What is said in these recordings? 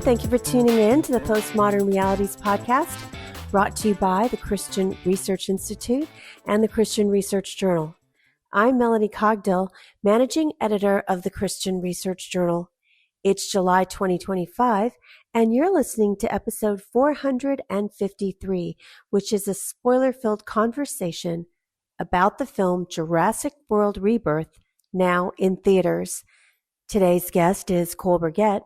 Thank you for tuning in to the Postmodern Realities podcast, brought to you by the Christian Research Institute and the Christian Research Journal. I'm Melanie Cogdill, managing editor of the Christian Research Journal. It's July 2025, and you're listening to episode 453, which is a spoiler-filled conversation about the film Jurassic World Rebirth, now in theaters. Today's guest is Cole Burgett.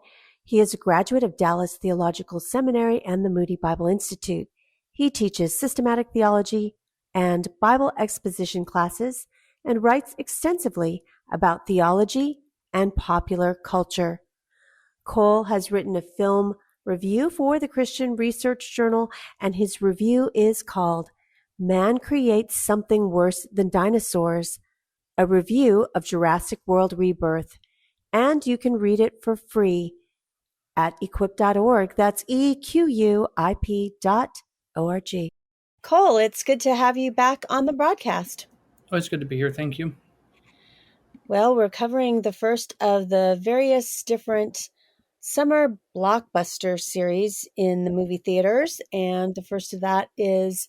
He is a graduate of Dallas Theological Seminary and the Moody Bible Institute. He teaches systematic theology and Bible exposition classes and writes extensively about theology and popular culture. Cole has written a film review for the Christian Research Journal, and his review is called Man Creates Something Worse Than Dinosaurs, a review of Jurassic World Rebirth. And you can read it for free at equip.org. That's EQUIP.org. Cole, it's good to have you back on the broadcast. Oh, it's good to be here. Thank you. Well, we're covering the first of the various different summer blockbuster series in the movie theaters. And the first of that is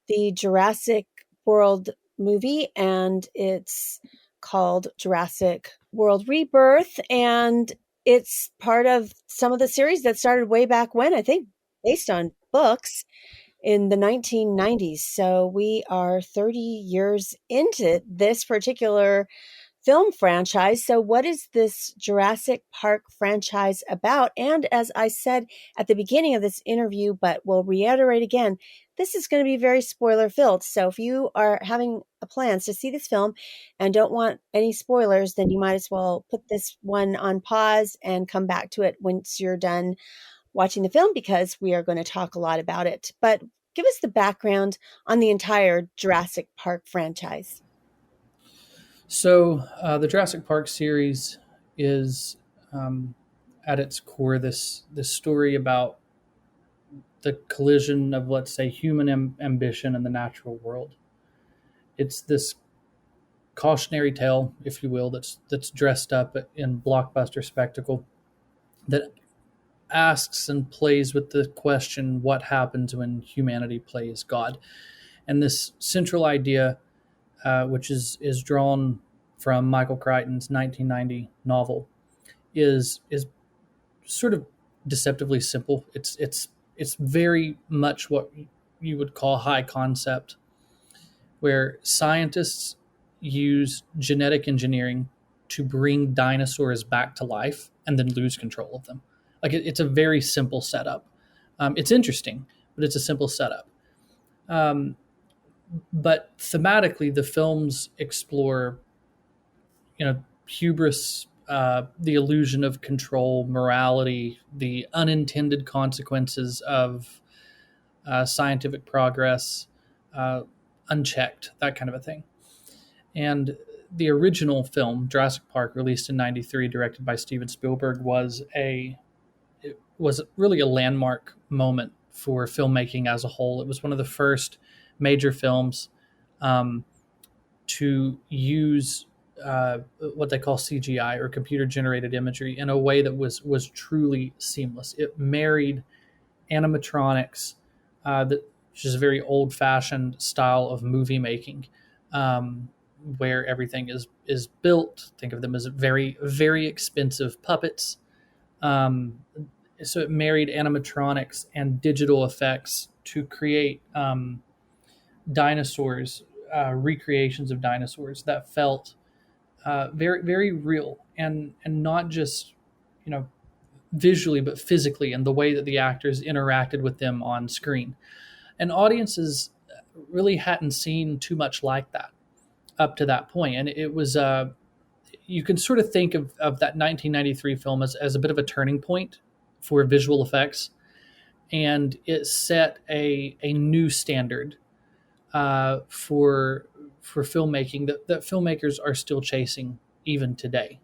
the Jurassic World movie, and it's called Jurassic World Rebirth. And it's part of some of the series that started way back when, I think, based on books in the 1990s. So we are 30 years into this particular film franchise. So what is this Jurassic Park franchise about? And as I said at the beginning of this interview, but we'll reiterate again, this is going to be very spoiler filled. So if you are having plans to see this film and don't want any spoilers, then you might as well put this one on pause and come back to it once you're done watching the film, because we are going to talk a lot about it. But give us the background on the entire Jurassic Park franchise. So the Jurassic Park series is at its core this story about the collision of, let's say, human ambition and the natural world. It's this cautionary tale, if you will, that's dressed up in blockbuster spectacle that asks and plays with the question, what happens when humanity plays God? And this central idea, which is drawn from Michael Crichton's 1990 novel, is sort of deceptively simple. It's very much what you would call high concept, where scientists use genetic engineering to bring dinosaurs back to life and then lose control of them. Like it's a very simple setup. It's interesting, but it's a simple setup. But thematically, the films explore, hubris, the illusion of control, morality, the unintended consequences of scientific progress, unchecked, that kind of a thing. And the original film, Jurassic Park, released in '93, directed by Steven Spielberg, was really a landmark moment for filmmaking as a whole. It was one of the first major films to use what they call CGI, or computer-generated imagery, in a way that was truly seamless. It married animatronics, which is a very old-fashioned style of movie making, where everything is built. Think of them as very, very expensive puppets. So it married animatronics and digital effects to create dinosaurs, recreations of dinosaurs that felt very, very real, and not just, visually, but physically, and the way that the actors interacted with them on screen. And audiences really hadn't seen too much like that up to that point. And it was, you can sort of think of that 1993 film as a bit of a turning point for visual effects. And it set a new standard for filmmaking that filmmakers are still chasing even today.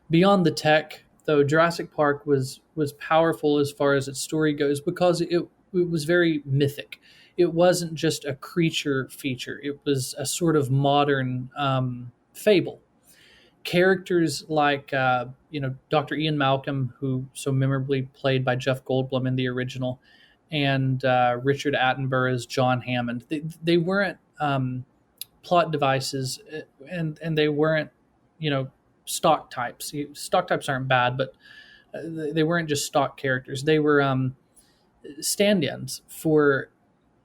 Beyond the tech, though, Jurassic Park was powerful as far as its story goes because it was very mythic. It wasn't just a creature feature; it was a sort of modern fable. Characters like Dr. Ian Malcolm, who so memorably played by Jeff Goldblum in the original, and Richard Attenborough as John Hammond. They weren't plot devices, and they weren't stock types. Stock types aren't bad, but they weren't just stock characters. They were stand-ins for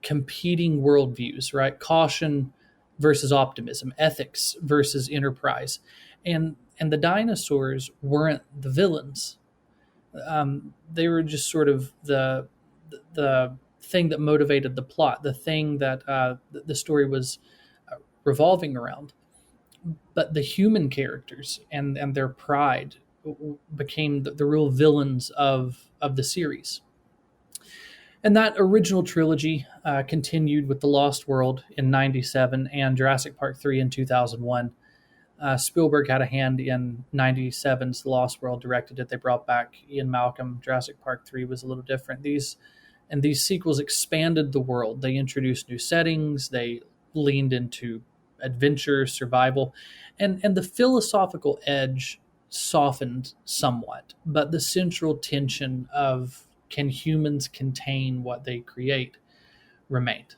competing worldviews, right? Caution versus optimism, ethics versus enterprise, and the dinosaurs weren't the villains. They were just sort of the thing that motivated the plot, the thing that the story was revolving around. But the human characters and their pride became the real villains of the series. And that original trilogy continued with The Lost World in '97 and Jurassic Park 3 in 2001. Spielberg had a hand in '97's The Lost World, directed it. They brought back Ian Malcolm. Jurassic Park 3 was a little different. These sequels expanded the world. They introduced new settings. They leaned into adventure, survival, and the philosophical edge softened somewhat. But the central tension of can humans contain what they create remained.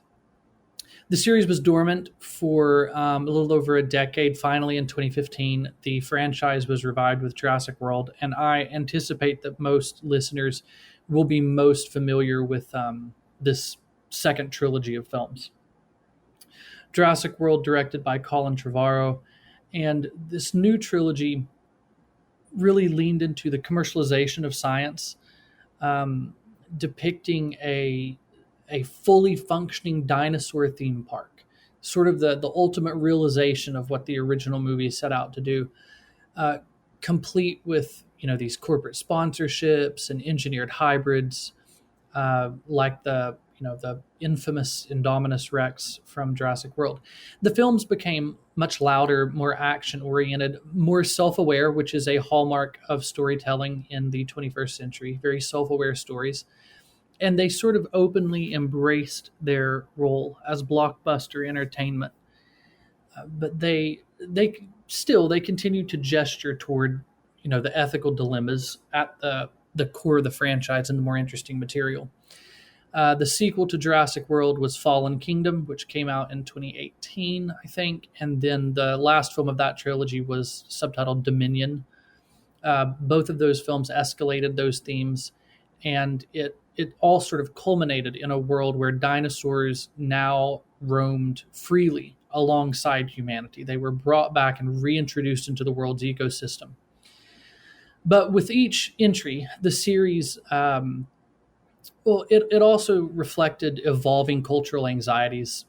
The series was dormant for a little over a decade. Finally, in 2015, the franchise was revived with Jurassic World, and I anticipate that most listeners will be most familiar with this second trilogy of films. Jurassic World, directed by Colin Trevorrow, and this new trilogy really leaned into the commercialization of science, depicting a fully functioning dinosaur theme park, sort of the ultimate realization of what the original movie set out to do, complete with these corporate sponsorships and engineered hybrids, like the infamous Indominus Rex from Jurassic World. The films became much louder, more action-oriented, more self-aware, which is a hallmark of storytelling in the 21st century, very self-aware stories. And they sort of openly embraced their role as blockbuster entertainment. But they continue to gesture toward the ethical dilemmas at the core of the franchise and the more interesting material. The sequel to Jurassic World was Fallen Kingdom, which came out in 2018, I think. And then the last film of that trilogy was subtitled Dominion. Both of those films escalated those themes, and it all sort of culminated in a world where dinosaurs now roamed freely alongside humanity. They were brought back and reintroduced into the world's ecosystem. But with each entry, the series it also reflected evolving cultural anxieties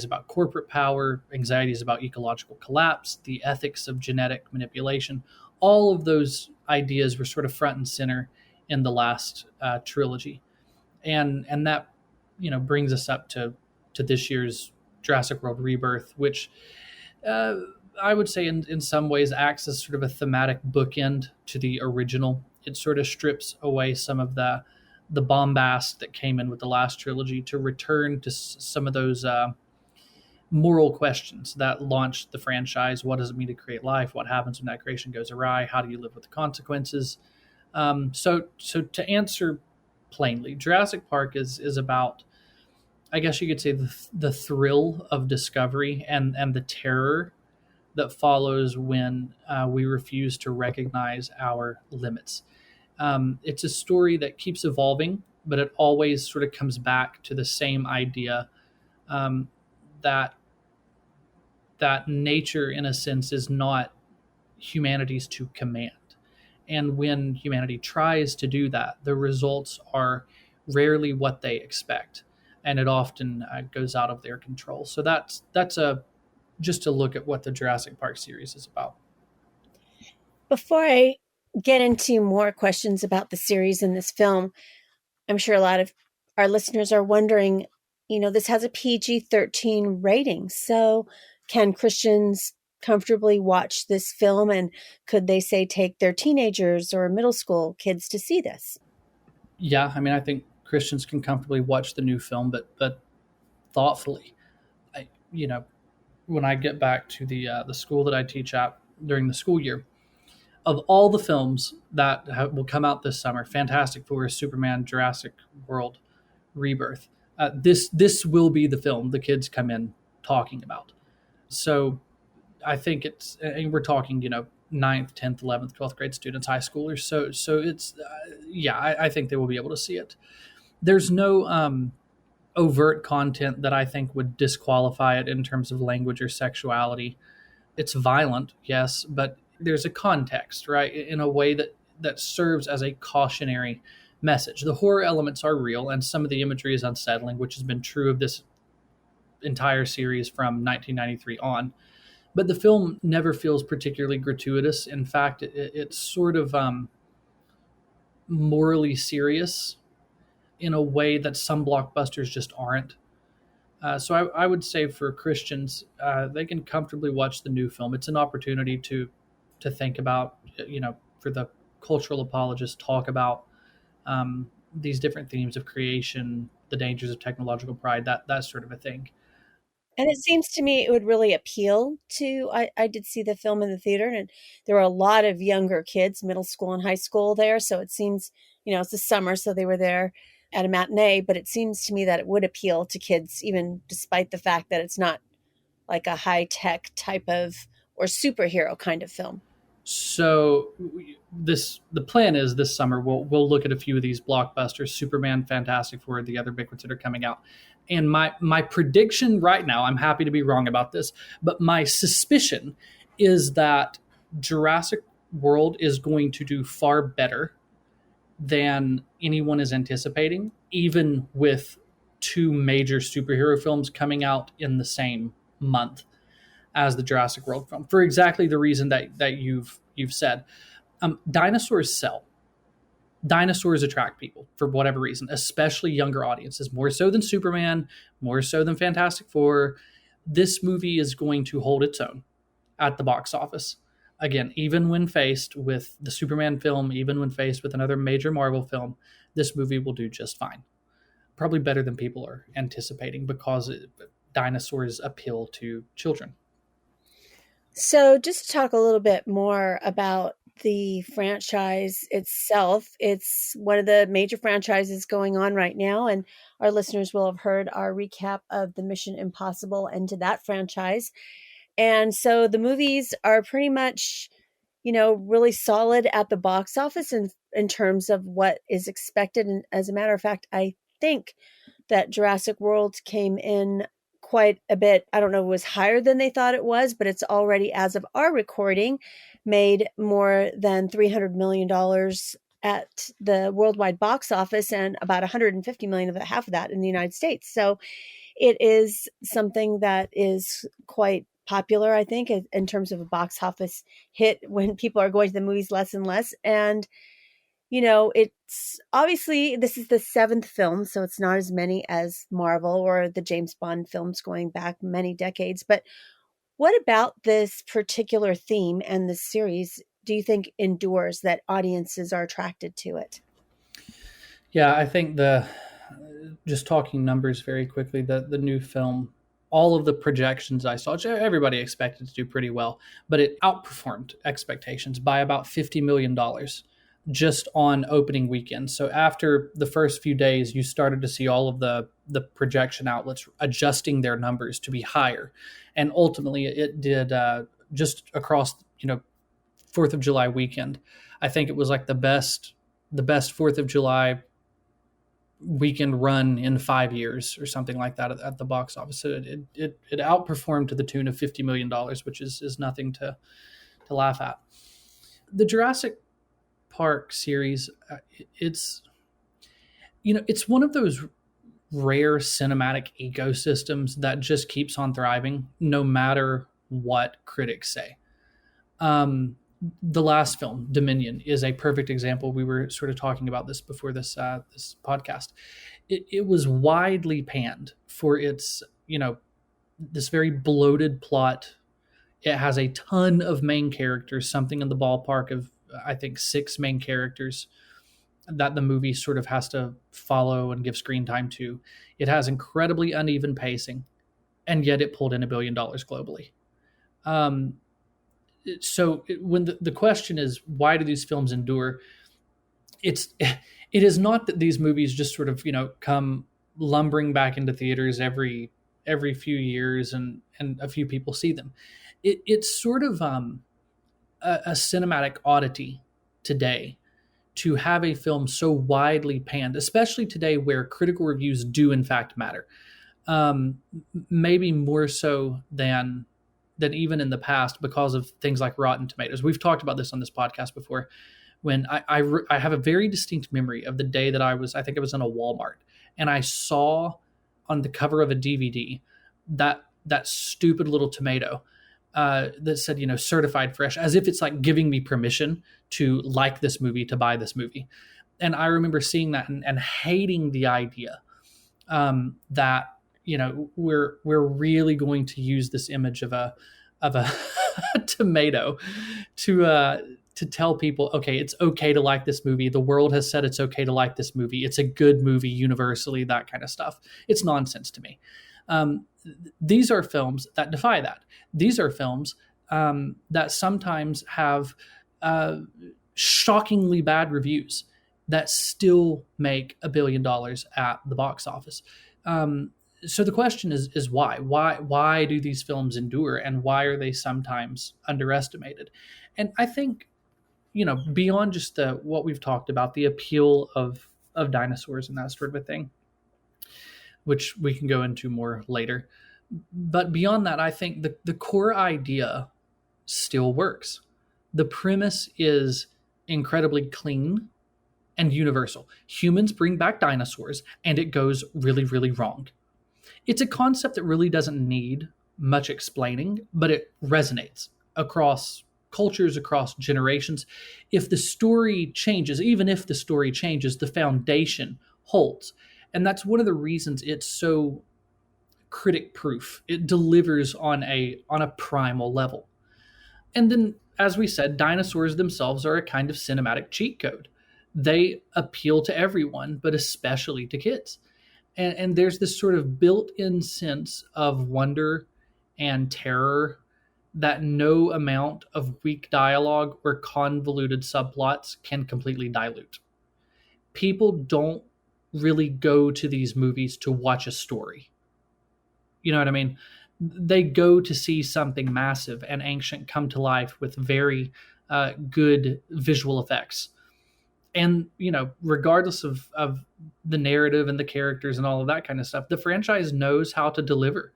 about corporate power, anxieties about ecological collapse, the ethics of genetic manipulation. All of those ideas were sort of front and center in the last trilogy, and that brings us up to this year's Jurassic World Rebirth, which I would say in some ways acts as sort of a thematic bookend to the original. It sort of strips away some of the bombast that came in with the last trilogy to return to some of those moral questions that launched the franchise. What does it mean to create life? What happens when that creation goes awry? How do you live with the consequences? So to answer plainly, Jurassic Park is about, I guess you could say, the thrill of discovery and the terror that follows when we refuse to recognize our limits. It's a story that keeps evolving, but it always sort of comes back to the same idea, that nature, in a sense, is not humanity's to command. And when humanity tries to do that, the results are rarely what they expect, and it often goes out of their control. So that's just a look at what the Jurassic Park series is about. Before I get into more questions about the series and this film, I'm sure a lot of our listeners are wondering, this has a PG-13 rating. So can Christians comfortably watch this film, and could they say take their teenagers or middle school kids to see this? Yeah, I mean, I think Christians can comfortably watch the new film, but thoughtfully. I, you know, when I get back to the school that I teach at during the school year, of all the films that will come out this summer, Fantastic Four, Superman, Jurassic World, Rebirth, this will be the film the kids come in talking about. So I think and we're talking, ninth, 10th, 11th, 12th grade students, high schoolers. So it's, yeah, I think they will be able to see it. There's no overt content that I think would disqualify it in terms of language or sexuality. It's violent, yes, but there's a context, right? In a way that serves as a cautionary message. The horror elements are real, and some of the imagery is unsettling, which has been true of this entire series from 1993 on. But the film never feels particularly gratuitous. In fact, it's sort of morally serious in a way that some blockbusters just aren't. So I would say for Christians, they can comfortably watch the new film. It's an opportunity to think about, for the cultural apologists, talk about these different themes of creation, the dangers of technological pride, that sort of a thing. And it seems to me it would really appeal to, I did see the film in the theater, and there were a lot of younger kids, middle school and high school there. So it seems, it's the summer, so they were there at a matinee, but it seems to me that it would appeal to kids, even despite the fact that it's not like a high tech type of or superhero kind of film. So the plan is this summer we'll look at a few of these blockbusters, Superman, Fantastic Four, the other big ones that are coming out. And my prediction right now, I'm happy to be wrong about this, but my suspicion is that Jurassic World is going to do far better than anyone is anticipating, even with two major superhero films coming out in the same month as the Jurassic World film, for exactly the reason that you've said. Dinosaurs sell. Dinosaurs attract people for whatever reason, especially younger audiences, more so than Superman, more so than Fantastic Four. This movie is going to hold its own at the box office. Again, even when faced with the Superman film, even when faced with another major Marvel film, this movie will do just fine. Probably better than people are anticipating, because dinosaurs appeal to children. So, just to talk a little bit more about the franchise itself, it's one of the major franchises going on right now, and our listeners will have heard our recap of the Mission Impossible end to that franchise. And so the movies are pretty much, really solid at the box office in terms of what is expected. And as a matter of fact, I think that Jurassic World came in quite a bit. I don't know if it was higher than they thought it was, but it's already, as of our recording, made more than $300 million at the worldwide box office, and about 150 million of that, half of that in the United States. So it is something that is quite popular, I think, in terms of a box office hit when people are going to the movies less and less. And it's obviously, this is the seventh film, so it's not as many as Marvel or the James Bond films going back many decades. But what about this particular theme and this series do you think endures, that audiences are attracted to it? Yeah, I think just talking numbers very quickly, the new film, all of the projections I saw, everybody expected to do pretty well, but it outperformed expectations by about $50 million just on opening weekend. So after the first few days, you started to see all of the projection outlets adjusting their numbers to be higher. And ultimately it did, just across, 4th of July weekend. I think it was like the best 4th of July weekend run in 5 years or something like that at the box office. So it outperformed to the tune of $50 million, which is nothing to laugh at. The Jurassic Park series, it's one of those rare cinematic ecosystems that just keeps on thriving no matter what critics say. The last film, Dominion, is a perfect example. We were sort of talking about this before this podcast. It was widely panned for its, this very bloated plot, It has a ton of main characters, something in the ballpark of, I think, 6 main characters that the movie sort of has to follow and give screen time to. It has incredibly uneven pacing, and yet it pulled in $1 billion globally. Um, when the question is, why do these films endure? It is not that these movies just sort of, come lumbering back into theaters every few years and a few people see them. It's sort of a cinematic oddity today to have a film so widely panned, especially today where critical reviews do in fact matter. Maybe more so than even in the past because of things like Rotten Tomatoes. We've talked about this on this podcast before. When I have a very distinct memory of the day that I think it was in a Walmart, and I saw on the cover of a DVD that stupid little tomato that said, certified fresh, as if it's like giving me permission to like this movie, to buy this movie. And I remember seeing that and hating the idea that, we're really going to use this image of a tomato to tell people, okay, it's okay to like this movie. The world has said it's okay to like this movie. It's a good movie universally, that kind of stuff. It's nonsense to me. These are films that defy that. These are films that sometimes have shockingly bad reviews that still make $1 billion at the box office. So the question is why? Why do these films endure, and why are they sometimes underestimated? And I think, beyond just what we've talked about, the appeal of dinosaurs and that sort of a thing, which we can go into more later. But beyond that, I think the core idea still works. The premise is incredibly clean and universal. Humans bring back dinosaurs, and it goes really, really wrong. It's a concept that really doesn't need much explaining, but it resonates across cultures, across generations. If the story changes, even if the story changes, the foundation holds. And that's one of the reasons it's so critic proof. It delivers on a primal level. And then, as we said, dinosaurs themselves are a kind of cinematic cheat code. They appeal to everyone, but especially to kids. And there's this sort of built-in sense of wonder and terror that no amount of weak dialogue or convoluted subplots can completely dilute. People don't really go to these movies to watch a story. You know what I mean? They go to see something massive and ancient come to life with very good visual effects. And, regardless of the narrative and the characters and all of that kind of stuff, the franchise knows how to deliver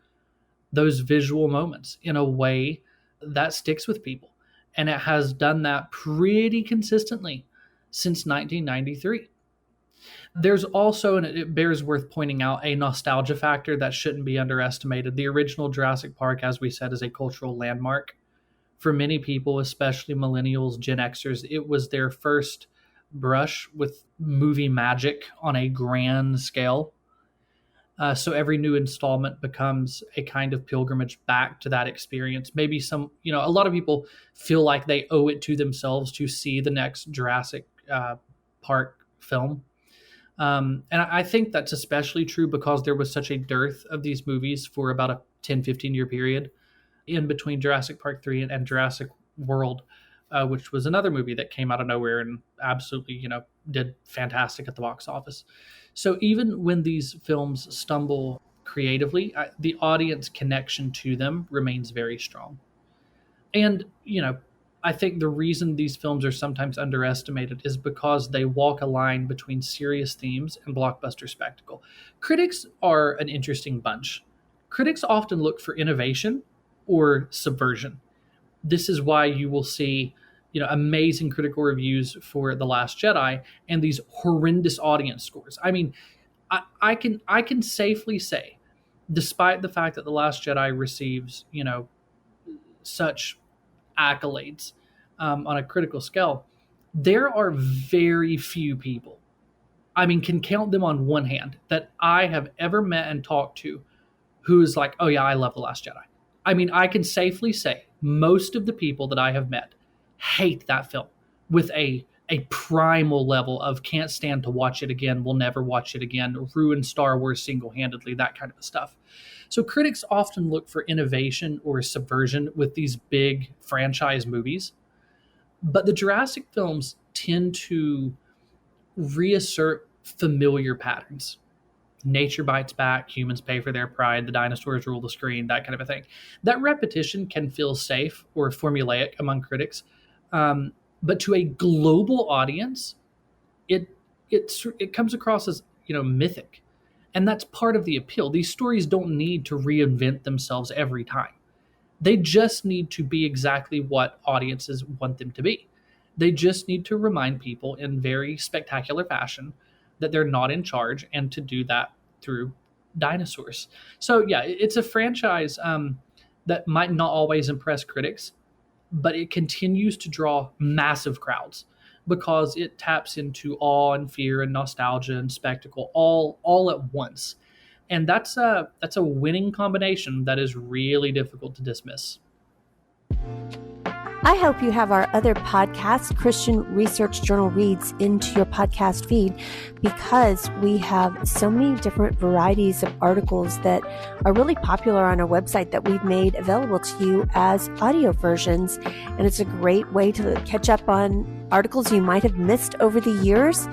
those visual moments in a way that sticks with people. And it has done that pretty consistently since 1993. There's also, and it bears worth pointing out, a nostalgia factor that shouldn't be underestimated. The original Jurassic Park, as we said, is a cultural landmark. For many people, especially millennials, Gen Xers, it was their first brush with movie magic on a grand scale. So every new installment becomes a kind of pilgrimage back to that experience. Maybe a lot of people feel like they owe it to themselves to see the next Jurassic Park film. And I think that's especially true because there was such a dearth of these movies for about a 10, 15-year period in between Jurassic Park 3 and Jurassic World, which was another movie that came out of nowhere and absolutely, did fantastic at the box office. So even when these films stumble creatively, the audience connection to them remains very strong. And, I think the reason these films are sometimes underestimated is because they walk a line between serious themes and blockbuster spectacle. Critics are an interesting bunch. Critics often look for innovation or subversion. This is why you will see, amazing critical reviews for The Last Jedi and these horrendous audience scores. I mean, I can safely say, despite the fact that The Last Jedi receives, such accolades on a critical scale, there are very few people, can count them on one hand, that I have ever met and talked to who is like, oh yeah, I love The Last Jedi. I can safely say Most of the people that I have met hate that film with a primal level of can't stand to watch it again, will never watch it again, ruin Star Wars single-handedly, that kind of stuff. So critics often look for innovation or subversion with these big franchise movies, but the Jurassic films tend to reassert familiar patterns. Nature bites back, humans pay for their pride, the dinosaurs rule the screen, that kind of a thing. That repetition can feel safe or formulaic among critics, but to a global audience, it it comes across as mythic, and that's part of the appeal. These stories don't need to reinvent themselves every time. They just need to be exactly what audiences want them to be. They just need to remind people in very spectacular fashion that they're not in charge, and to do that through dinosaurs. So, yeah, it's a franchise that might not always impress critics, but it continues to draw massive crowds because it taps into awe and fear and nostalgia and spectacle all at once. And that's a winning combination that is really difficult to dismiss. I hope you have our other podcast, Christian Research Journal Reads, into your podcast feed, because we have so many different varieties of articles that are really popular on our website that we've made available to you as audio versions. And it's a great way to catch up on articles you might have missed over the years.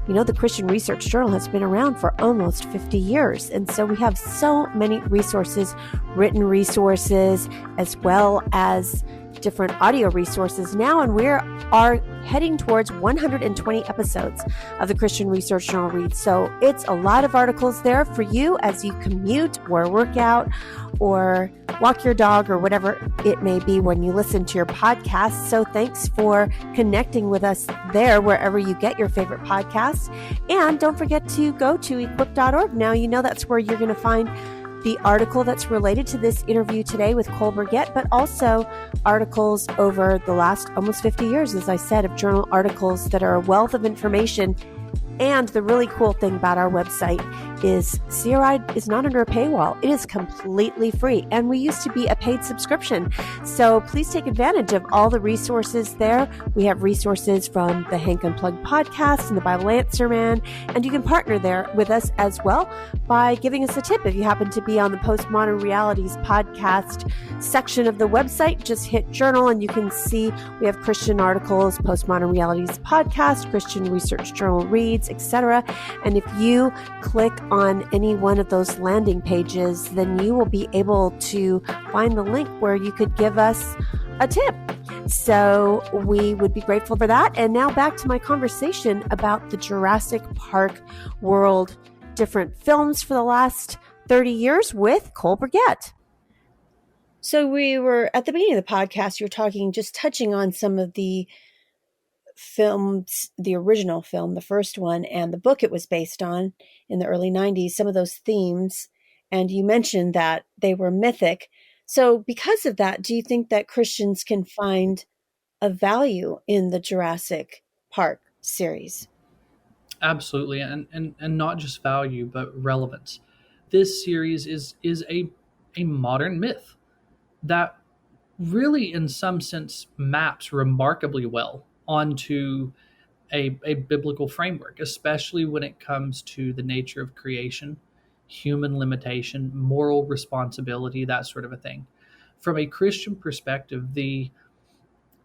The Christian Research Journal has been around for almost 50 years. And so we have so many resources, written resources, as well as different audio resources now, and we are heading towards 120 episodes of the Christian Research Journal Reads. So it's a lot of articles there for you as you commute or work out or walk your dog or whatever it may be when you listen to your podcast. So thanks for connecting with us there wherever you get your favorite podcasts. And don't forget to go to equip.org. Now that's where you're going to find the article that's related to this interview today with Cole Burgett, but also articles over the last almost 50 years, as I said, of journal articles that are a wealth of information. And the really cool thing about our website is CRI is not under a paywall. It is completely free. And we used to be a paid subscription. So please take advantage of all the resources there. We have resources from the Hank Unplugged podcast and the Bible Answer Man. And you can partner there with us as well by giving us a tip. If you happen to be on the Postmodern Realities podcast section of the website, just hit journal and you can see we have Christian articles, Postmodern Realities podcast, Christian Research Journal Reads, etc. And if you click on any one of those landing pages, then you will be able to find the link where you could give us a tip. So we would be grateful for that. And now back to my conversation about the Jurassic Park world, different films for the last 30 years with Cole Burgett. So we were at the beginning of the podcast, you're touching on some of the films, the original film, the first one, and the book it was based on in the early 90s, some of those themes. And you mentioned that they were mythic. So because of that, do you think that Christians can find a value in the Jurassic Park series? Absolutely. And not just value, but relevance. This series is a modern myth that really, in some sense, maps remarkably well onto a biblical framework, especially when it comes to the nature of creation, human limitation, moral responsibility, that sort of a thing. From a Christian perspective, the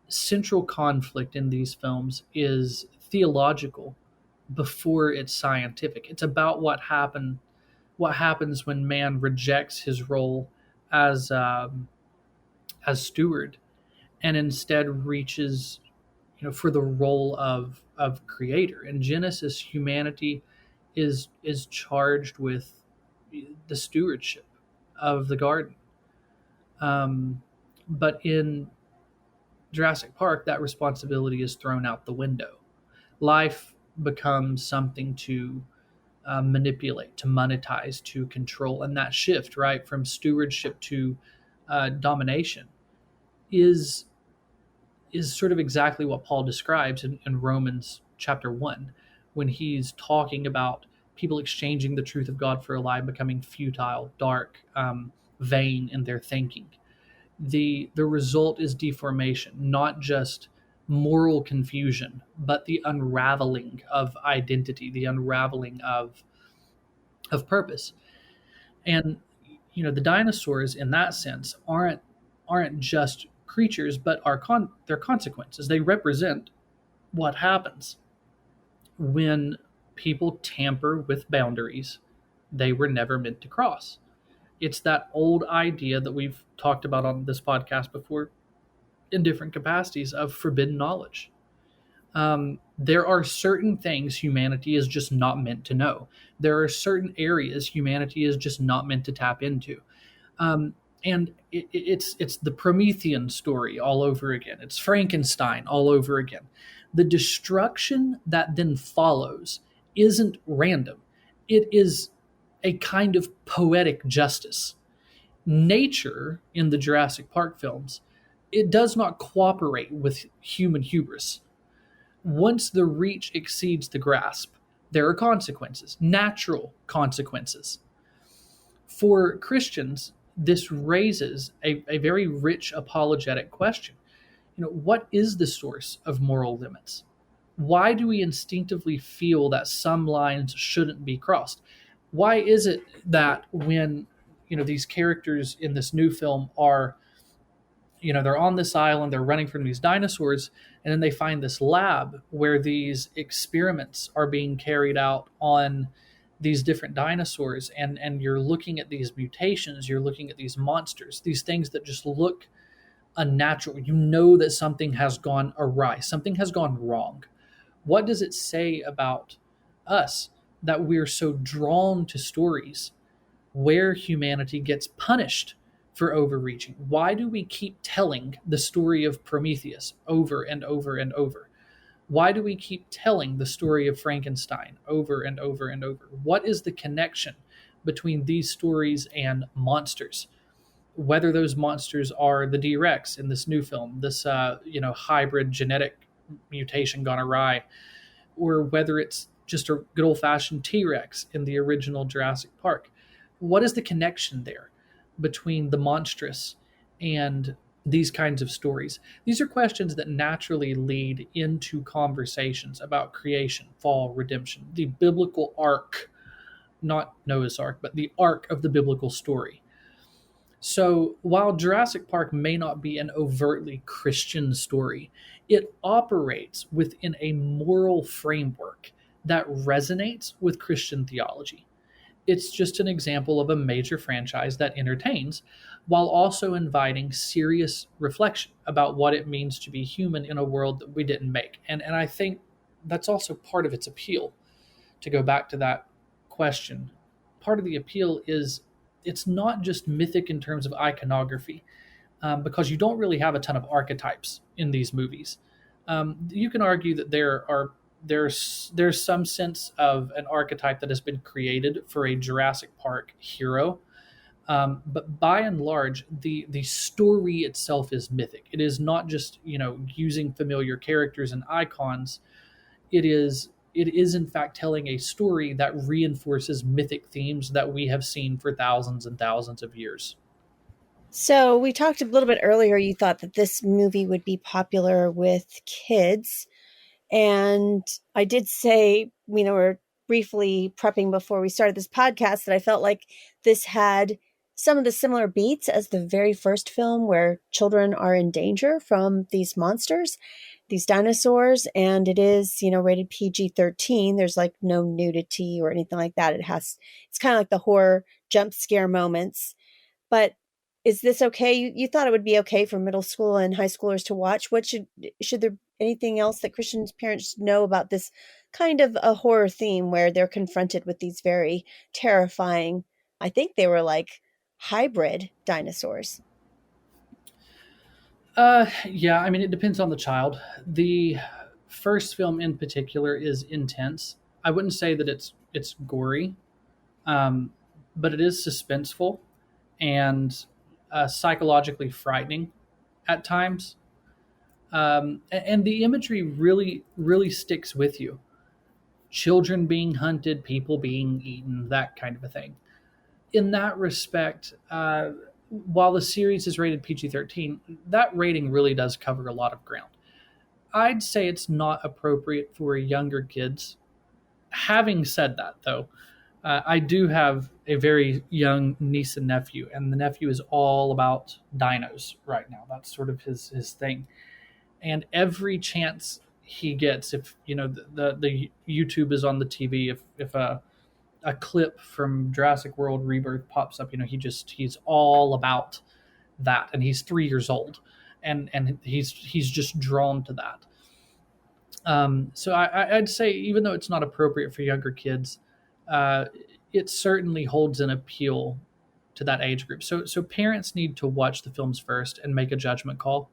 central conflict in these films is theological before it's scientific. It's about what happens when man rejects his role as steward and instead reaches for the role of creator. In Genesis, humanity is charged with the stewardship of the garden. But in Jurassic Park, that responsibility is thrown out the window. Life becomes something to manipulate, to monetize, to control. And that shift, right, from stewardship to domination is sort of exactly what Paul describes in Romans chapter 1, when he's talking about people exchanging the truth of God for a lie, becoming futile, dark, vain in their thinking. the result is deformation, not just moral confusion, but the unraveling of identity, the unraveling of purpose. And the dinosaurs in that sense aren't just creatures, but they're consequences. They represent what happens when people tamper with boundaries they were never meant to cross. It's that old idea that we've talked about on this podcast before in different capacities of forbidden knowledge. There are certain things humanity is just not meant to know. There are certain areas humanity is just not meant to tap into. And it's the Promethean story all over again. It's Frankenstein all over again. The destruction that then follows isn't random. It is a kind of poetic justice. Nature in the Jurassic Park films, it does not cooperate with human hubris. Once the reach exceeds the grasp, there are consequences, natural consequences. For Christians, this raises a very rich apologetic question. What is the source of moral limits? Why do we instinctively feel that some lines shouldn't be crossed? Why is it that when these characters in this new film are they're on this island, they're running from these dinosaurs, and then they find this lab where these experiments are being carried out on these different dinosaurs, and you're looking at these mutations, you're looking at these monsters, these things that just look unnatural. That something has gone awry, something has gone wrong. What does it say about us that we're so drawn to stories where humanity gets punished for overreaching? Why do we keep telling the story of Prometheus over and over and over? Why do we keep telling the story of Frankenstein over and over and over? What is the connection between these stories and monsters? Whether those monsters are the D-Rex in this new film, this hybrid genetic mutation gone awry, or whether it's just a good old-fashioned T-Rex in the original Jurassic Park. What is the connection there between the monstrous and these kinds of stories? These are questions that naturally lead into conversations about creation, fall, redemption, the biblical arc, not Noah's Ark, but the arc of the biblical story. So while Jurassic Park may not be an overtly Christian story, it operates within a moral framework that resonates with Christian theology. It's just an example of a major franchise that entertains while also inviting serious reflection about what it means to be human in a world that we didn't make. And I think that's also part of its appeal. To go back to that question, part of the appeal is it's not just mythic in terms of iconography, because you don't really have a ton of archetypes in these movies. You can argue that there's some sense of an archetype that has been created for a Jurassic Park hero, but by and large, the story itself is mythic. It is not just using familiar characters and icons. It is in fact telling a story that reinforces mythic themes that we have seen for thousands and thousands of years. So we talked a little bit earlier, you thought that this movie would be popular with kids. And I did say, we're briefly prepping before we started this podcast, that I felt like this had some of the similar beats as the very first film, where children are in danger from these monsters, these dinosaurs, and it is, rated PG-13. There's like no nudity or anything like that. It's kind of like the horror jump scare moments. But is this okay? You thought it would be okay for middle school and high schoolers to watch. What should there anything else that Christian parents know about this kind of a horror theme where they're confronted with these very terrifying, I think they were like hybrid dinosaurs? Yeah, it depends on the child. The first film in particular is intense. I wouldn't say that it's gory, but it is suspenseful and psychologically frightening at times. And the imagery really, really sticks with you. Children being hunted, people being eaten, that kind of a thing. In that respect, while the series is rated PG-13, that rating really does cover a lot of ground. I'd say it's not appropriate for younger kids. Having said that, though, I do have a very young niece and nephew, and the nephew is all about dinos right now. That's sort of his thing. And every chance he gets, if the YouTube is on the TV, if a clip from Jurassic World Rebirth pops up, he's all about that, and he's 3 years old, and he's just drawn to that. So I'd say, even though it's not appropriate for younger kids, it certainly holds an appeal to that age group. So parents need to watch the films first and make a judgment call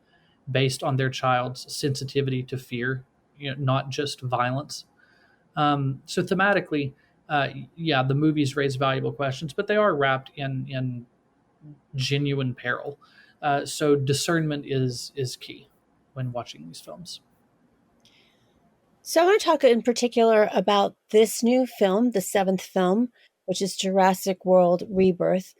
based on their child's sensitivity to fear, not just violence. So thematically, the movies raise valuable questions, but they are wrapped in genuine peril. So discernment is key when watching these films. So I want to talk in particular about this new film, the 7th film, which is Jurassic World Rebirth.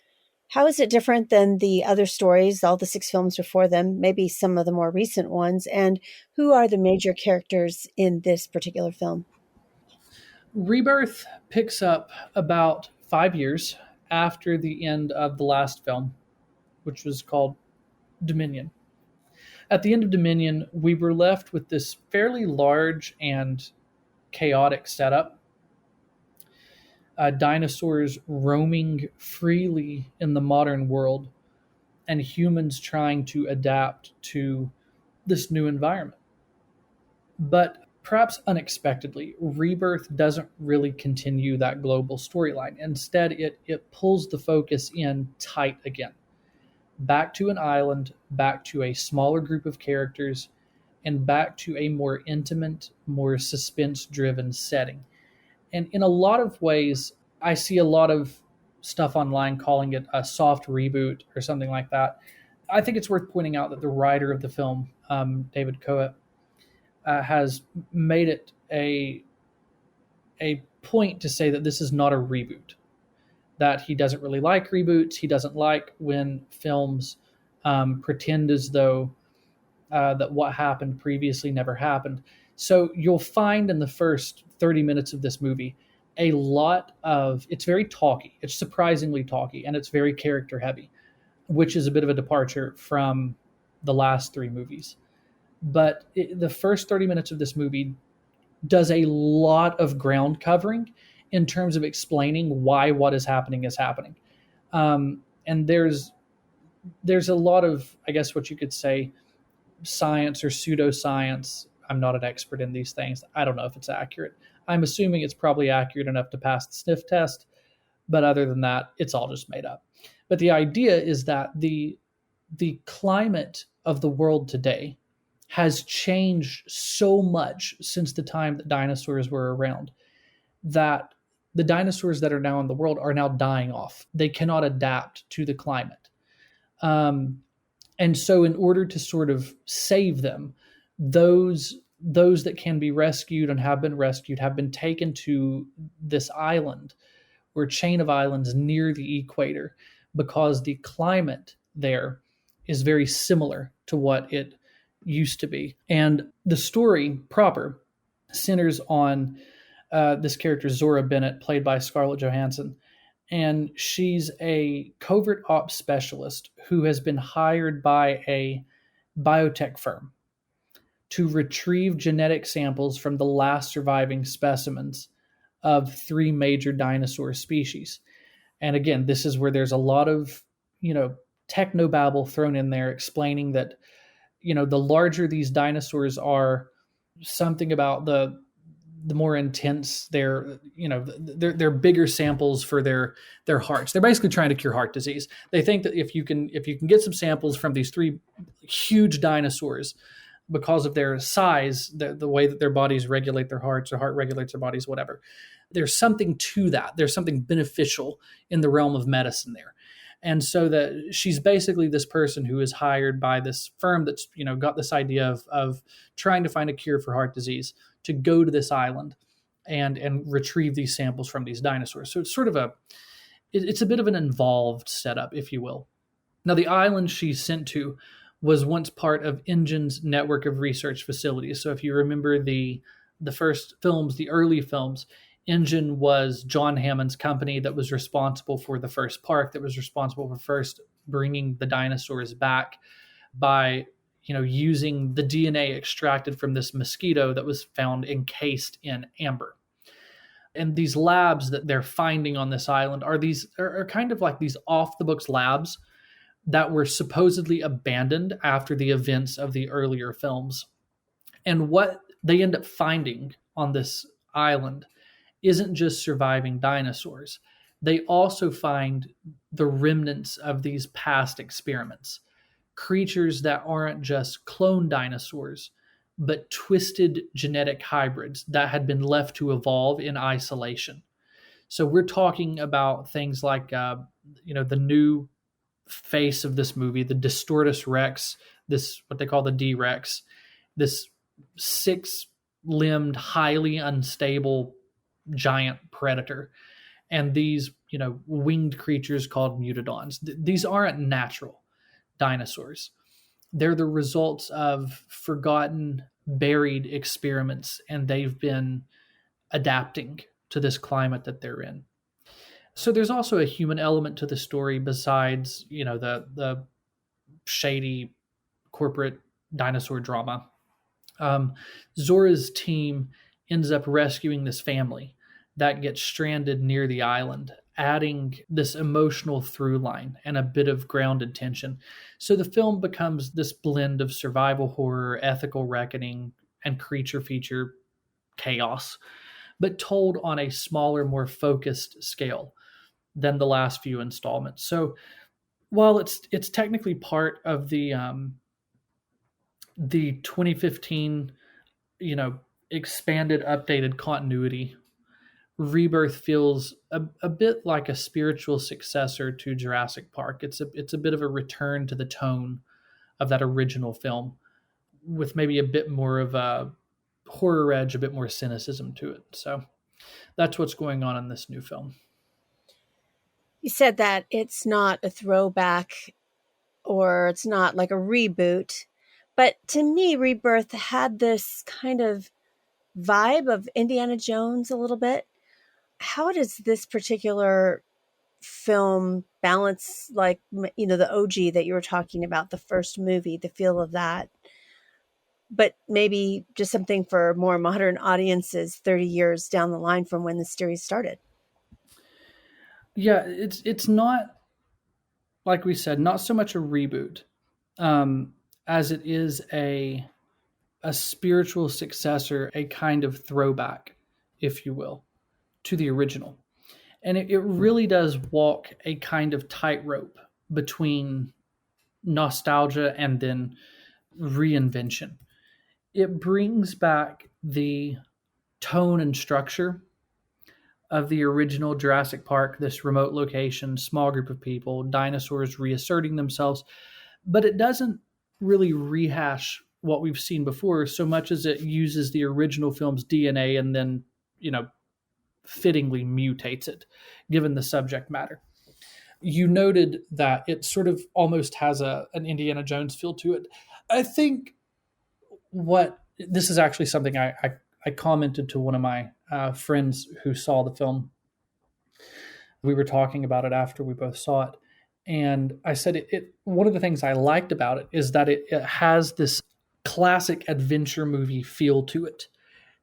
How is it different than the other stories, all the 6 films before them, maybe some of the more recent ones? And who are the major characters in this particular film? Rebirth picks up about 5 years after the end of the last film, which was called Dominion. At the end of Dominion, we were left with this fairly large and chaotic setup. Dinosaurs roaming freely in the modern world, and humans trying to adapt to this new environment. But perhaps unexpectedly, Rebirth doesn't really continue that global storyline. Instead, it pulls the focus in tight again. Back to an island, back to a smaller group of characters, and back to a more intimate, more suspense-driven setting. And in a lot of ways, I see a lot of stuff online calling it a soft reboot or something like that. I think it's worth pointing out that the writer of the film, David Coe, has made it a point to say that this is not a reboot, that he doesn't really like reboots. He doesn't like when films pretend as though that what happened previously never happened. So you'll find in the first 30 minutes of this movie a lot of, it's very talky. It's surprisingly talky, and it's very character heavy, which is a bit of a departure from the last 3 movies. But the first 30 minutes of this movie does a lot of ground covering in terms of explaining why what is happening is happening. And there's a lot of, I guess what you could say, science or pseudoscience. I'm not an expert in these things. I don't know if it's accurate. I'm assuming it's probably accurate enough to pass the sniff test. But other than that, it's all just made up. But the idea is that the climate of the world today has changed so much since the time that dinosaurs were around, that the dinosaurs that are now in the world are now dying off. They cannot adapt to the climate. And so in order to sort of save them, those that can be rescued and have been taken to this island or chain of islands near the equator, because the climate there is very similar to what it used to be. And the story proper centers on this character, Zora Bennett, played by Scarlett Johansson. And she's a covert ops specialist who has been hired by a biotech firm to retrieve genetic samples from the last surviving specimens of 3 major dinosaur species. And again, this is where there's a lot of, technobabble thrown in there, explaining that, the larger these dinosaurs are, something about the more intense they're bigger samples for their hearts. They're basically trying to cure heart disease. They think that if you can get some samples from these 3 huge dinosaurs, because of their size, the way that their bodies regulate their hearts, or heart regulates their bodies, whatever, there's something to that. There's something beneficial in the realm of medicine there. And so that she's basically this person who is hired by this firm that's, got this idea of trying to find a cure for heart disease, to go to this island and retrieve these samples from these dinosaurs. So it's sort of it's a bit of an involved setup, if you will. Now, the island she's sent to was once part of InGen's network of research facilities. So if you remember the first films, the early films, InGen was John Hammond's company that was responsible for the first park, that was responsible for first bringing the dinosaurs back by using the DNA extracted from this mosquito that was found encased in amber. And these labs that they're finding on this island are kind of like these off the books labs that were supposedly abandoned after the events of the earlier films. And what they end up finding on this island isn't just surviving dinosaurs. They also find the remnants of these past experiments, creatures that aren't just clone dinosaurs, but twisted genetic hybrids that had been left to evolve in isolation. So we're talking about things like, the new face of this movie, the Distortus Rex, this what they call the D-Rex, this 6-limbed, highly unstable giant predator, and these winged creatures called mutodons. These aren't natural dinosaurs. They're the results of forgotten, buried experiments, and they've been adapting to this climate that they're in. So there's also a human element to the story besides, the shady corporate dinosaur drama. Zora's team ends up rescuing this family that gets stranded near the island, adding this emotional through line and a bit of grounded tension. So the film becomes this blend of survival horror, ethical reckoning, and creature feature chaos, but told on a smaller, more focused scale than the last few installments. So while it's technically part of the 2015, expanded, updated continuity, Rebirth feels a bit like a spiritual successor to Jurassic Park. It's a bit of a return to the tone of that original film, with maybe a bit more of a horror edge, a bit more cynicism to it. So that's what's going on in this new film. You said that it's not a throwback or it's not like a reboot, but to me, Rebirth had this kind of vibe of Indiana Jones a little bit. How does this particular film balance, like, the OG that you were talking about, the first movie, the feel of that, but maybe just something for more modern audiences 30 years down the line from when the series started? Yeah, it's not, like we said, not so much a reboot as it is a spiritual successor, a kind of throwback, if you will, to the original. And it really does walk a kind of tightrope between nostalgia and then reinvention. It brings back the tone and structure of the original Jurassic Park, this remote location, small group of people, dinosaurs reasserting themselves, but it doesn't really rehash what we've seen before so much as it uses the original film's DNA and then, fittingly mutates it, given the subject matter. You noted that it sort of almost has an Indiana Jones feel to it. I think this is actually something I commented to one of my friends who saw the film. We were talking about it after we both saw it. And I said one of the things I liked about it is that it has this classic adventure movie feel to it.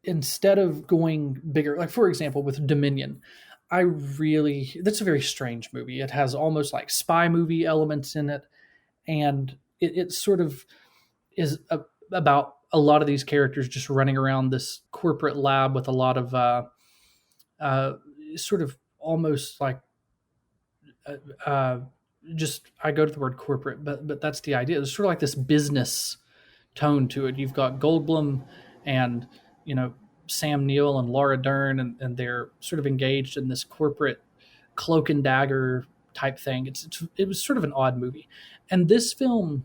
Instead of going bigger, like for example, with Dominion, that's a very strange movie. It has almost like spy movie elements in it. And it sort of is about a lot of these characters just running around this corporate lab with a lot of sort of almost like just, I go to the word corporate, but that's the idea. There's sort of like this business tone to it. You've got Goldblum and Sam Neill and Laura Dern, and they're sort of engaged in this corporate cloak and dagger type thing. It was sort of an odd movie, and this film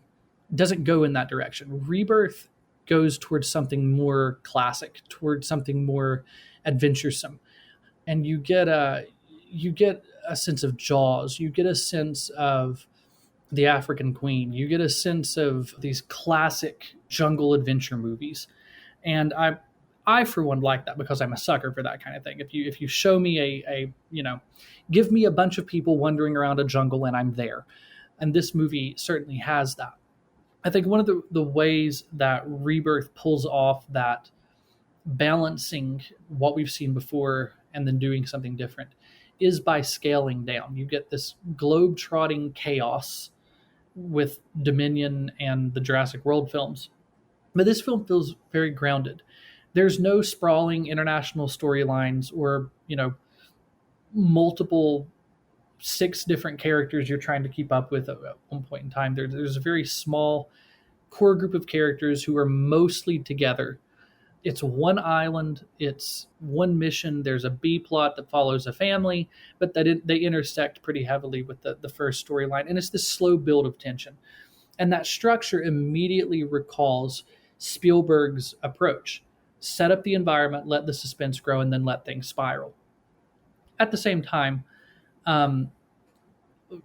doesn't go in that direction. Rebirth goes towards something more classic, towards something more adventuresome, and you get a sense of Jaws. You get a sense of the African Queen. You get a sense of these classic jungle adventure movies. And I for one like that because I'm a sucker for that kind of thing. If you show me give me a bunch of people wandering around a jungle and I'm there. And this movie certainly has that. I think one of the ways that Rebirth pulls off that balancing what we've seen before and then doing something different is by scaling down. You get this globe-trotting chaos with Dominion and the Jurassic World films. But this film feels very grounded. There's no sprawling international storylines or, multiple 6 different characters you're trying to keep up with at one point in time. There's a very small core group of characters who are mostly together. It's one island, it's one mission. There's a B plot that follows a family, but they intersect pretty heavily with the first storyline. And it's this slow build of tension. And that structure immediately recalls Spielberg's approach. Set up the environment, let the suspense grow, and then let things spiral. At the same time,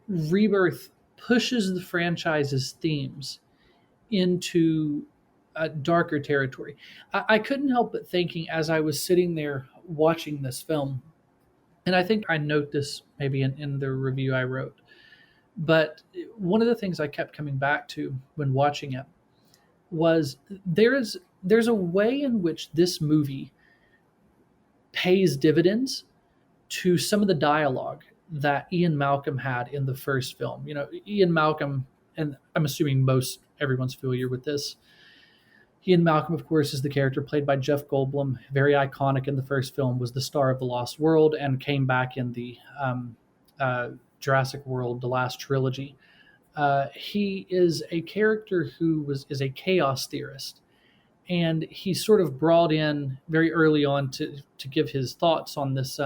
Rebirth pushes the franchise's themes into a darker territory. I couldn't help but thinking as I was sitting there watching this film, and I think I note this maybe in the review I wrote, but one of the things I kept coming back to when watching it was there's a way in which this movie pays dividends to some of the dialogue that Ian Malcolm had in the first film. Ian Malcolm, and I'm assuming everyone's familiar with this. Ian Malcolm, of course, is the character played by Jeff Goldblum, very iconic in the first film, was the star of The Lost World, and came back in the Jurassic World, the last trilogy. He is a character who is a chaos theorist, and he's sort of brought in very early on to give his thoughts on this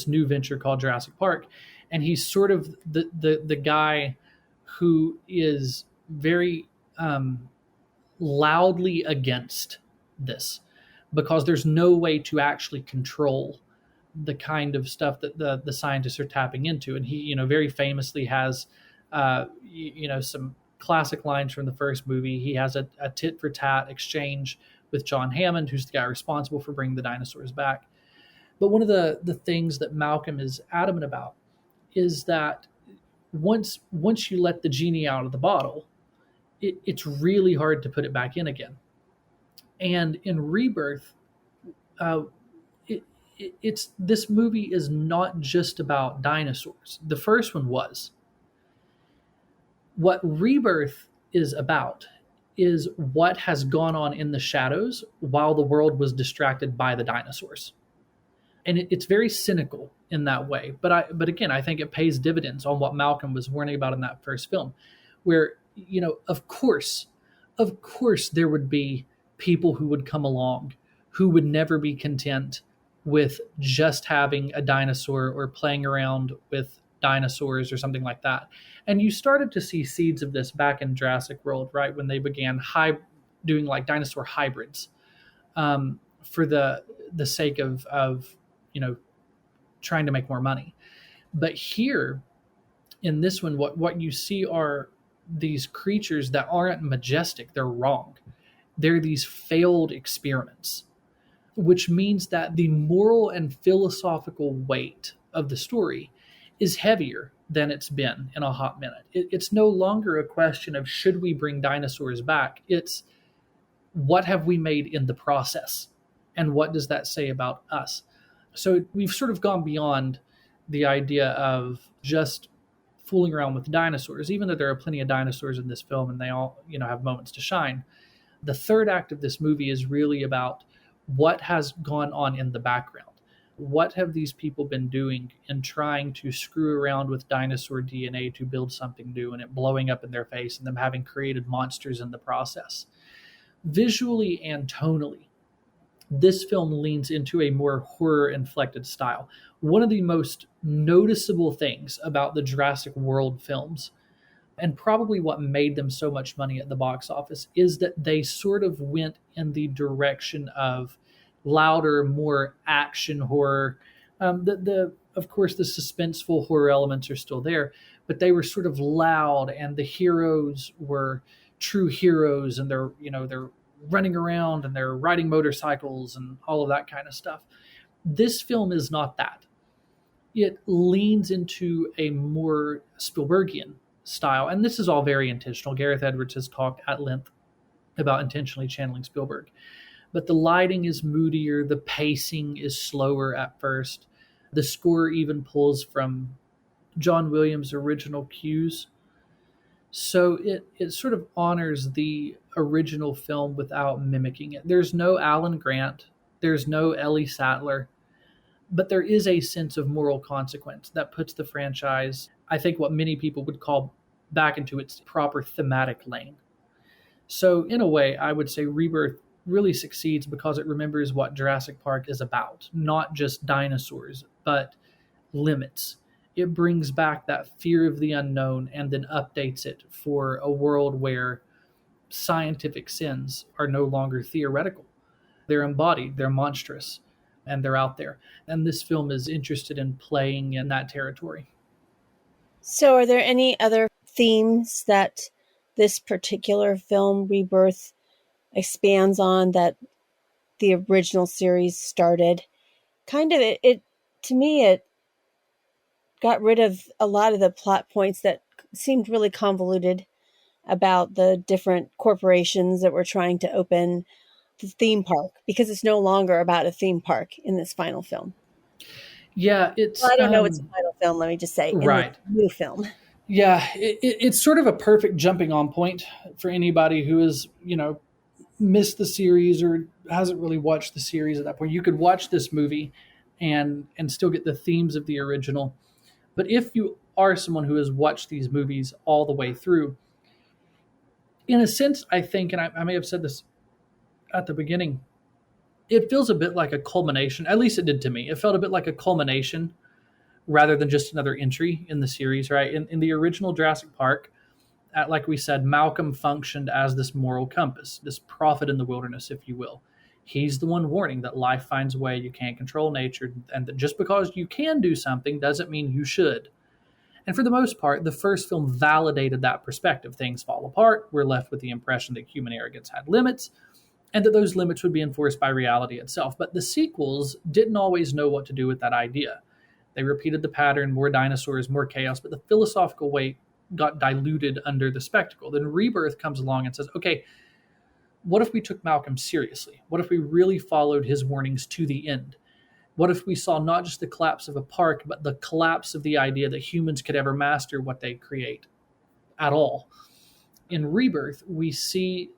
new venture called Jurassic Park, and he's sort of the guy who is very loudly against this because there's no way to actually control the kind of stuff that the scientists are tapping into. And he, very famously has, some classic lines from the first movie. He has a tit for tat exchange with John Hammond, who's the guy responsible for bringing the dinosaurs back. But one of the things that Malcolm is adamant about is that once you let the genie out of the bottle, it's really hard to put it back in again. And in Rebirth, this movie is not just about dinosaurs. The first one was. What Rebirth is about is what has gone on in the shadows while the world was distracted by the dinosaurs. And it's very cynical in that way. But again, I think it pays dividends on what Malcolm was warning about in that first film, where, of course there would be people who would come along who would never be content with just having a dinosaur or playing around with dinosaurs or something like that. And you started to see seeds of this back in Jurassic World, right? When they began doing like dinosaur hybrids for the sake of trying to make more money. But here in this one, what you see are these creatures that aren't majestic. They're wrong. They're these failed experiments, which means that the moral and philosophical weight of the story is heavier than it's been in a hot minute. It's no longer a question of should we bring dinosaurs back. It's what have we made in the process, and what does that say about us? So we've sort of gone beyond the idea of just fooling around with dinosaurs, even though there are plenty of dinosaurs in this film and they all, have moments to shine. The third act of this movie is really about what has gone on in the background. What have these people been doing in trying to screw around with dinosaur DNA to build something new, and it blowing up in their face and them having created monsters in the process? Visually and tonally, this film leans into a more horror-inflected style. One of the most noticeable things about the Jurassic World films, and probably what made them so much money at the box office, is that they sort of went in the direction of louder, more action horror. Of course, the suspenseful horror elements are still there, but they were sort of loud, and the heroes were true heroes, and they're running around and they're riding motorcycles and all of that kind of stuff. This film is not that. It leans into a more Spielbergian style, and this is all very intentional. Gareth Edwards has talked at length about intentionally channeling Spielberg. But the lighting is moodier, the pacing is slower at first. The score even pulls from John Williams' original cues. So it sort of honors the original film without mimicking it. There's no Alan Grant, there's no Ellie Sattler, but there is a sense of moral consequence that puts the franchise, I think, what many people would call back into its proper thematic lane. So in a way, I would say Rebirth really succeeds because it remembers what Jurassic Park is about, not just dinosaurs, but limits. It brings back that fear of the unknown and then updates it for a world where scientific sins are no longer theoretical. They're embodied, they're monstrous, and they're out there. And this film is interested in playing in that territory. So are there any other themes that this particular film, Rebirth, expands on that the original series started? Kind of, it to me, it got rid of a lot of the plot points that seemed really convoluted about the different corporations that were trying to open the theme park, because it's no longer about a theme park in this final film. Yeah, it's... Well, I don't know it's a final film, let me just say, right. In the new film. Yeah, it's sort of a perfect jumping on point for anybody who has, missed the series or hasn't really watched the series at that point. You could watch this movie and still get the themes of the original. But if you are someone who has watched these movies all the way through, in a sense, I think, and I may have said this at the beginning, it feels a bit like a culmination. At least it did to me. It felt a bit like a culmination rather than just another entry in the series, right? In the original Jurassic Park, like we said, Malcolm functioned as this moral compass, this prophet in the wilderness, if you will. He's the one warning that life finds a way, you can't control nature, and that just because you can do something doesn't mean you should. And for the most part, the first film validated that perspective. Things fall apart, we're left with the impression that human arrogance had limits, and that those limits would be enforced by reality itself. But the sequels didn't always know what to do with that idea. They repeated the pattern, more dinosaurs, more chaos, but the philosophical weight got diluted under the spectacle. Then Rebirth comes along and says, okay, what if we took Malcolm seriously? What if we really followed his warnings to the end? What if we saw not just the collapse of a park, but the collapse of the idea that humans could ever master what they create at all? In Rebirth, we see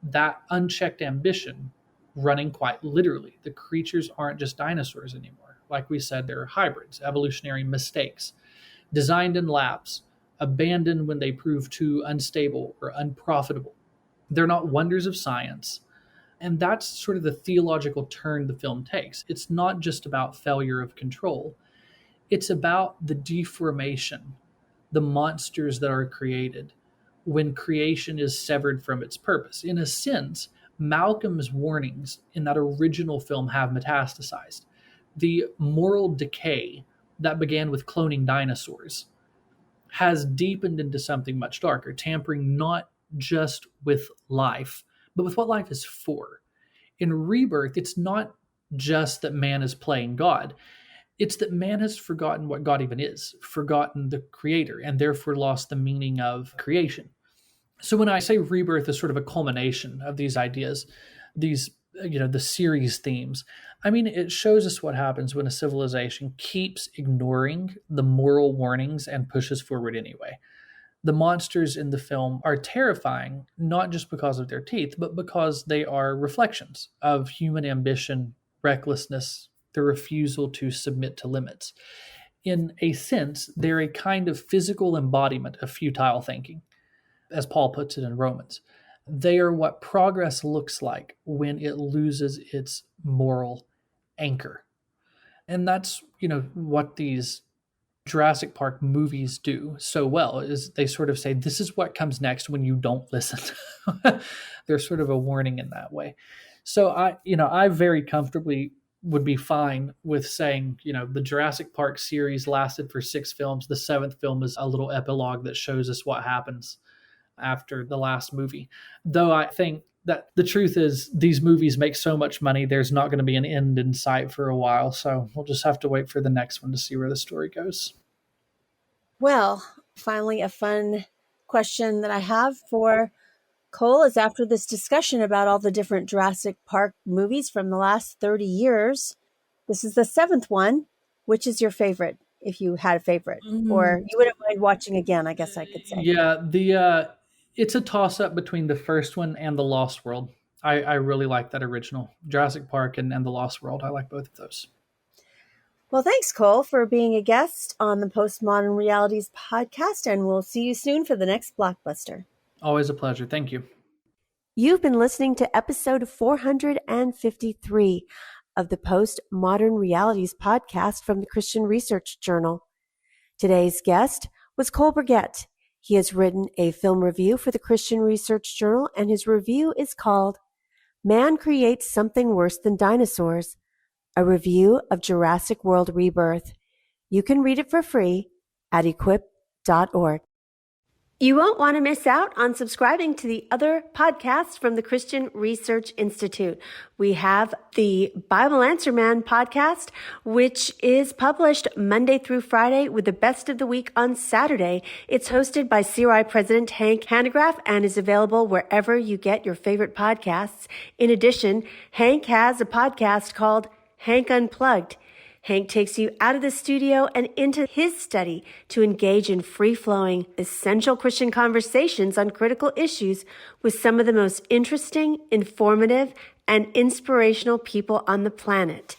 that unchecked ambition running quite literally. The creatures aren't just dinosaurs anymore. Like we said, they're hybrids, evolutionary mistakes, designed in labs, abandoned when they prove too unstable or unprofitable. They're not wonders of science. And that's sort of the theological turn the film takes. It's not just about failure of control. It's about the deformation, the monsters that are created when creation is severed from its purpose. In a sense, Malcolm's warnings in that original film have metastasized. The moral decay that began with cloning dinosaurs has deepened into something much darker, tampering not just with life, but with what life is for. In Rebirth, it's not just that man is playing God. It's that man has forgotten what God even is, forgotten the creator, and therefore lost the meaning of creation. So when I say Rebirth is sort of a culmination of these ideas, these, the series themes, I mean, it shows us what happens when a civilization keeps ignoring the moral warnings and pushes forward anyway. The monsters in the film are terrifying, not just because of their teeth, but because they are reflections of human ambition, recklessness, the refusal to submit to limits. In a sense, they're a kind of physical embodiment of futile thinking, as Paul puts it in Romans. They are what progress looks like when it loses its moral anchor. And that's, what these Jurassic Park movies do so well, is they sort of say, this is what comes next when you don't listen. There's sort of a warning in that way. So I very comfortably would be fine with saying, the Jurassic Park series lasted for 6 films. The 7th film is a little epilogue that shows us what happens after the last movie. Though I think that the truth is these movies make so much money, there's not going to be an end in sight for a while. So we'll just have to wait for the next one to see where the story goes. Well, finally, a fun question that I have for Cole is, after this discussion about all the different Jurassic Park movies from the last 30 years, this is the 7th one. Which is your favorite, if you had a favorite? Or you wouldn't mind watching again, I guess I could say. Yeah, it's a toss-up between the first one and The Lost World. I really like that original. Jurassic Park and The Lost World. I like both of those. Well, thanks, Cole, for being a guest on the Postmodern Realities podcast, and we'll see you soon for the next blockbuster. Always a pleasure. Thank you. You've been listening to episode 453 of the Postmodern Realities podcast from the Christian Research Journal. Today's guest was Cole Burgett. He has written a film review for the Christian Research Journal, and his review is called Man Creates Something Worse Than Dinosaurs, a review of Jurassic World Rebirth. You can read it for free at equip.org. You won't want to miss out on subscribing to the other podcasts from the Christian Research Institute. We have the Bible Answer Man podcast, which is published Monday through Friday with the best of the week on Saturday. It's hosted by CRI President Hank Hanegraaff and is available wherever you get your favorite podcasts. In addition, Hank has a podcast called Hank Unplugged. Hank takes you out of the studio and into his study to engage in free-flowing, essential Christian conversations on critical issues with some of the most interesting, informative, and inspirational people on the planet.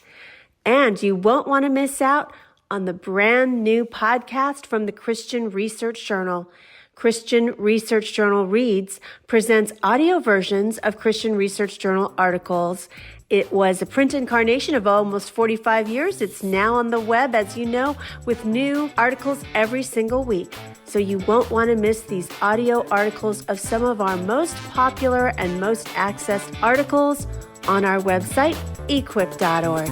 And you won't want to miss out on the brand new podcast from the Christian Research Journal. Christian Research Journal Reads presents audio versions of Christian Research Journal articles. It was a print incarnation of almost 45 years. It's now on the web, as you know, with new articles every single week. So you won't want to miss these audio articles of some of our most popular and most accessed articles on our website, equip.org.